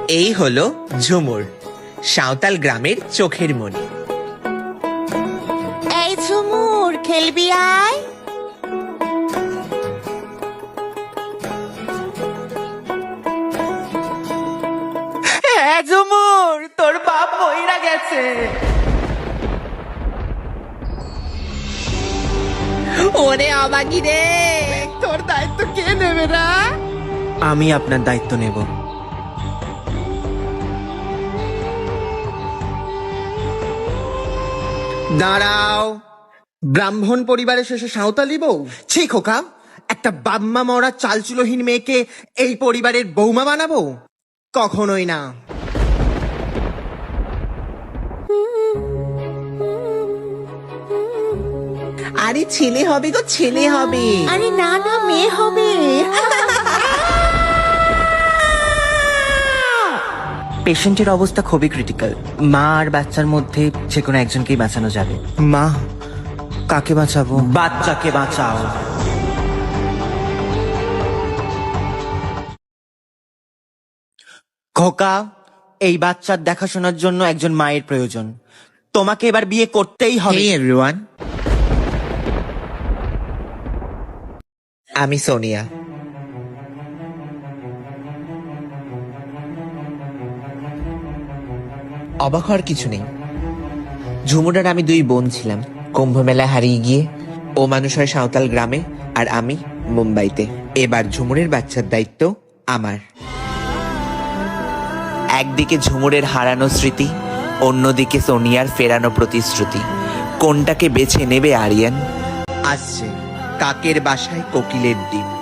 এই হলো ঝুমুর, সাঁওতাল গ্রামের চোখের মণি। এই ঝুমুর, খেলবি আয়। হ্যাঁ ঝুমুর, তোর বাপ মইরা গেছে। ওরে অবাগি রে, তোর দায়িত্ব কে নেবে না? আমি আপনার দায়িত্ব নেব। দাঁড়াও, ব্রাহ্মণ পরিবারের শেষে সাঁওতালি বউ? ছি খোকা, একটা বাম্মা মরা চালচুলোহীন মেয়েকে এই পরিবারের বৌমা বানাবো? কখনোই না। আরে ছেলে হবে গো, ছেলে হবে। আরে না না, মেয়ে হবে। পেশেন্টের অবস্থা খুবই ক্রিটিক্যাল। মা আর বাচ্চার মধ্যে যে কোনো একজনকেই বাঁচানো যাবে। মা, কাকে বাঁচাবো? বাচ্চাকে বাঁচাও। খোকা, এই বাচ্চার দেখাশোনার জন্য একজন মায়ের প্রয়োজন। তোমাকে এবার বিয়ে করতেই হবে। Hey everyone, আমি সোনিয়া। অবাক হওয়ার কিছু নেই। ঝুমুর আর আমি দুই বোন ছিলাম। কুম্ভ মেলায় হারিয়ে গিয়ে ও মানুষ হয় সাঁওতাল গ্রামে, আর আমি মুম্বাইতে। এবার ঝুমুরের বাচ্চার দায়িত্ব আমার। একদিকে ঝুমুরের হারানো স্মৃতি, অন্যদিকে সোনিয়ার ফেরানো প্রতিশ্রুতি। কোনটাকে বেছে নেবে আরিয়ান? আসছে কাকের বাসায় কোকিলের ডিম।